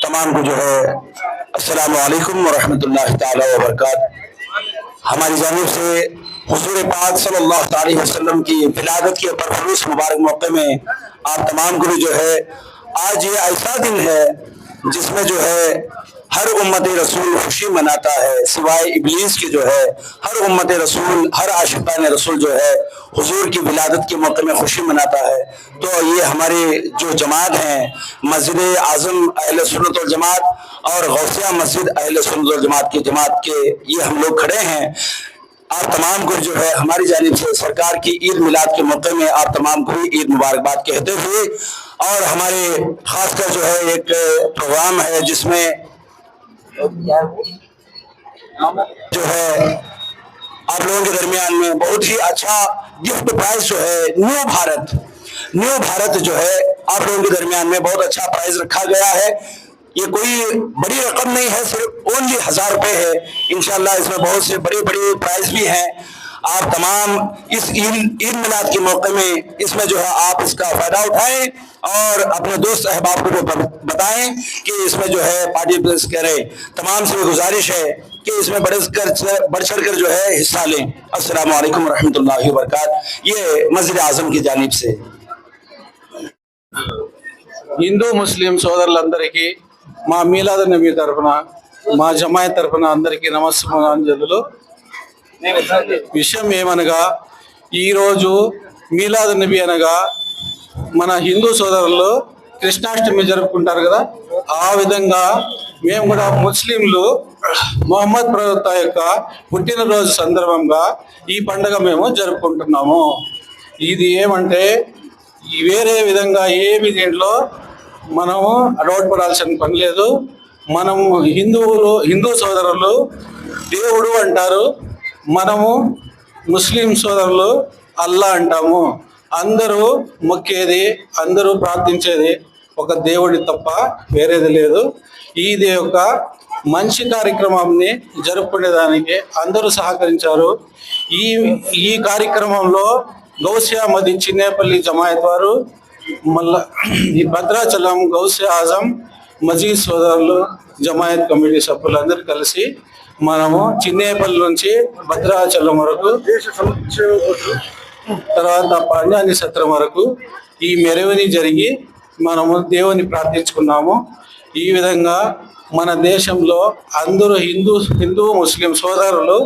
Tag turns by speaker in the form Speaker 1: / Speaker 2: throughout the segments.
Speaker 1: तमाम को जो है अस्सलाम वालेकुम व रहमतुल्लाहि ताला व बरकात। हमारी जानिब से हुजूर पाक सल्लल्लाहु अलैहि वसल्लम की विलादत के परफरूस मुबारक मौके में आप तमाम को भी जो है आज ये ऐसा दिन है जिसमें जो है हर उम्मत रसूल खुशी मनाता है, सिवाय इब्लीस के जो है हर उम्मत रसूल, हर आशिकान रसूल जो है हुजूर की विलादत के मौके में खुशी मनाता है। तो ये हमारे जो जमात हैं, मस्जिद आज़म अहले सुन्नत वल जमात और गौसिया मस्जिद अहले सुन्नत वल जमात की जमात के ये हम लोग खड़े हैं। आप तमाम को जो है हमारी जानिब से सरकार की ईद मिलाद के मौके में आप तमाम को भी ईद मुबारकबाद कहते हुए, और हमारे खासकर जो है एक प्रोग्राम है जिसमें जो है आप लोगों के दरमियान में बहुत ही अच्छा गिफ्ट प्राइज जो है न्यू भारत जो है आप लोगों के दरमियान में बहुत अच्छा प्राइज रखा गया है। ये कोई बड़ी रकम नहीं है, सिर्फ ओनली 1000 रुपए है। इंशाल्लाह इसमें बहुत से बड़े बड़े प्राइज भी हैं। आप तमाम इस ईद मिलाद के मौके में इसमें जो है आप इसका फायदा उठाएं और अपने दोस्त अहबाब को बताएं कि इसमें जो है पार्टिसिपेट करें। तमाम से गुजारिश है कि इसमें बढ़ चढ़ कर जो है हिस्सा लें। अस्सलाम वालेकुम रहमतुल्लाहि व बरकात। ये मस्जिद आज़म की जानिब से
Speaker 2: హిందూ ముస్లిం సోదరులందరికీ మా మీలాద్ నబీ తరఫున, మా జమాయత్ తరఫున అందరికీ నమస్కారాంజలులు. విషయం ఏమనగా ఈరోజు మీలాద్ నబీ అనగా మన హిందూ సోదరులు కృష్ణాష్టమి జరుపుకుంటారు కదా, ఆ విధంగా మేము కూడా ముస్లింలు మొహమ్మద్ ప్రవక్త యొక్క పుట్టినరోజు సందర్భంగా ఈ పండుగ మేము జరుపుకుంటున్నాము. ఇది ఏమంటే వేరే విధంగా ఏమి దీంట్లో మనము అడవడపడాల్సిన పని లేదు. మనము హిందూ సోదరులు దేవుడు అంటారు, మనము ముస్లిం సోదరులు అల్లా అంటాము. అందరూ మొక్కేది, అందరూ ప్రార్థించేది ఒక దేవుడి తప్ప వేరేది లేదు. ఇది ఒక మంచి కార్యక్రమాన్ని జరుపుకునేదానికి అందరూ సహకరించారు. ఈ కార్యక్రమంలో గౌసియా మది చిన్నేపల్లి జమాయత్ వారు, మళ్ళా ఈ భద్రాచలం గౌసియా ఆజం మజీద్ సోదరులు జమాయత్ కమిటీ సభ్యులందరూ కలిసి మనము చిన్నేపల్లి నుంచి భద్రాచలం వరకు, తర్వాత పంజాని సత్రం వరకు ఈ మెరవని జరిగి మనము దేవుని ప్రార్థించుకున్నాము. ఈ విధంగా మన దేశంలో అందరూ హిందూ ముస్లిం సోదరులు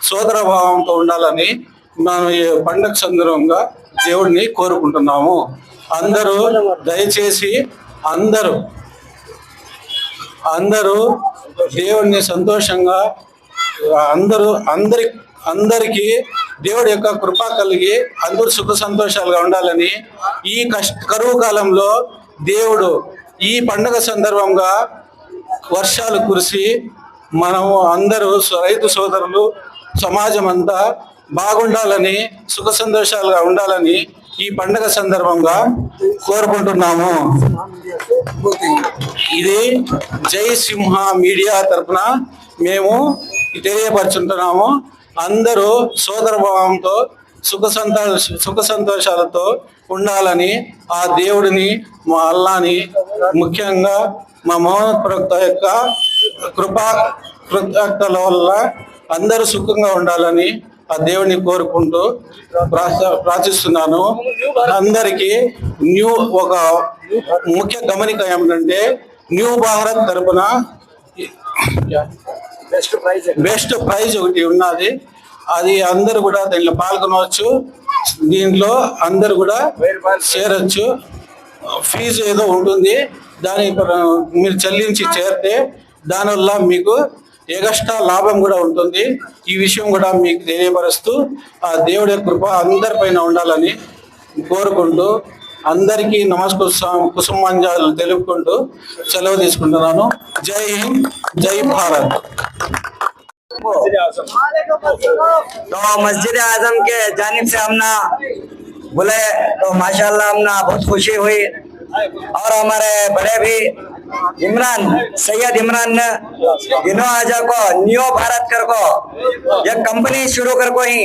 Speaker 2: సోదర భావంతో ఉండాలని మనం ఈ పండగ సందర్భంగా దేవుడిని కోరుకుంటున్నాము. అందరూ దయచేసి అందరూ దేవుడిని సంతోషంగా అందరికీ దేవుడి యొక్క కృప కలిగి అందరూ సుఖ సంతోషాలుగా ఉండాలని, ఈ కరువు కాలంలో దేవుడు ఈ పండుగ సందర్భంగా వర్షాలు కురిసి మనము అందరూ రైతు సోదరులు సమాజం అంతా బాగుండాలని, సుఖ సంతోషాలుగా ఉండాలని ఈ పండుగ సందర్భంగా కోరుకుంటున్నాము. ఇది జై సింహ మీడియా తరఫున మేము తెలియపరుచుంటున్నాము. అందరూ సోదర భావంతో సుఖ సంతోషాలతో ఉండాలని ఆ దేవుడిని, మా అల్లాని, ముఖ్యంగా మా మొహమ్మద్ ప్రవక్త యొక్క కృతజ్ఞతల వల్ల అందరూ సుఖంగా ఉండాలని ఆ దేవుడిని కోరుకుంటూ ప్రార్థిస్తున్నాను. అందరికీ ఒక ముఖ్య గమనిక ఏమిటంటే, న్యూ భారత్ తరపున బెస్ట్ ప్రైజ్ ఒకటి ఉన్నది. అది అందరూ కూడా దీంట్లో పాల్గొనవచ్చు. దీంట్లో అందరూ కూడా చేరొచ్చు. ఫీజు ఏదో ఉంటుంది, దానికి మీరు చెల్లించి చేరితే దానివల్ల మీకు ఎగస్ట్రా లాభం కూడా ఉంటుంది. ఈ విషయం కూడా మీకు తెలియపరుస్తూ ఆ దేవుడి కృప అందరిపైన ఉండాలని కోరుకుంటూ అందరికీ కుసుమాంజలు తెలుపుకుంటూ సెలవు తీసుకుంటున్నాను. జై హింద్, జై భారత్.
Speaker 3: तो मस्जिद आजम के जानिब से हमने बुलाए तो माशाल्लाह हमने बहुत खुशी हुई, और हमारे बड़े भी सैयद इमरान ने इनो आजा को न्यू भारत कर को ये कंपनी शुरू कर को ही,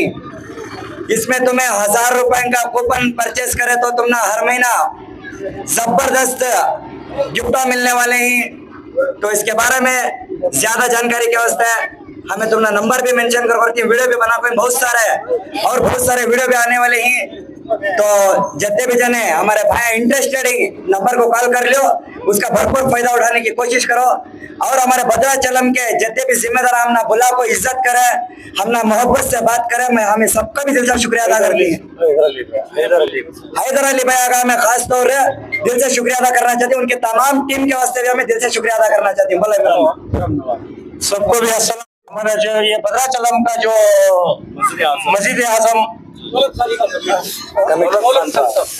Speaker 3: इसमें तुम्हें 1000 रुपए का कूपन परचेस करे तो तुमने हर महीना जबरदस्त गिफ्ट मिलने वाले ही। तो इसके बारे में ज्यादा जानकारी के वास्ते हमें तुमने नंबर भी मेंशन करके वीडियो भी बना पाए बहुत सारे और बहुत सारे वीडियो भी आने वाले हैं। तो जितने भी जने हमारे भाई इंटरेस्टेड है नंबर को कॉल कर लो, उसका भरपूर फायदा उठाने की कोशिश करो। और हमारे भद्राचलम के जितने भी जिम्मेदार हमने बुला को इज्जत करे, हमने मोहब्बत से बात करे, मैं हमें सबका भी दिल से शुक्रिया अदा करती है। हैदर अली भाई का मैं खास तौर पर दिल से शुक्रिया अदा करना चाहती हूँ, उनके तमाम टीम के वास्ते भी हमें दिल से शुक्रिया अदा करना चाहती हूँ। बोले
Speaker 4: सबको भी अस्सलाम। हमारा जो ये भद्राचलम का जो मस्जिद आजम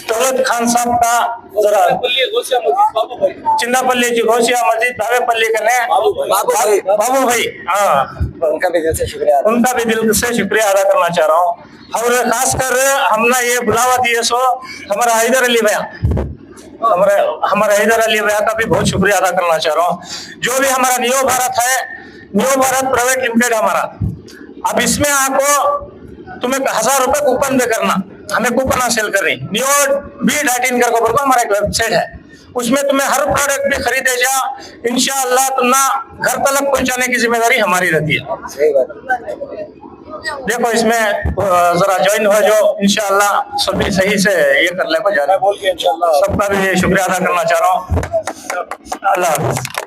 Speaker 4: दौलत खान साहब का जरा चिन्नापल्ली जी घोषिया मस्जिद भावेपल्ली कने बाबू भाई, हाँ
Speaker 3: उनका भी दिल से शुक्रिया
Speaker 4: अदा करना चाह रहा हूँ। और खासकर हमने ये बुलावा दिए सो हमारा हैदर अली भैया, हमारे हैदर अली भैया का भी बहुत शुक्रिया अदा करना चाह रहा हूँ। जो भी हमारा न्यू भारत है, न्यू भारत प्राइवेट लिमिटेड हमारा, अब इसमें आपको तुम्हें 1000 रुपए कूपन पे करना, हमें कूपन हासिल कर रही न्यू B.in करके हमारा एक वेबसाइट है, उसमें तुम्हें हर प्रोडक्ट भी खरीदे जा, इंशाअल्लाह तुम्हें घर तक पहुंचाने की जिम्मेदारी हमारी रहती है।
Speaker 3: सही बात।
Speaker 4: देखो इसमें जरा ज्वाइन हो जो, इंशाअल्लाह सभी सही से ये कर ले को जाने, सबका भी शुक्रिया अदा करना चाह रहा हूँ। अल्लाह हाफिज़।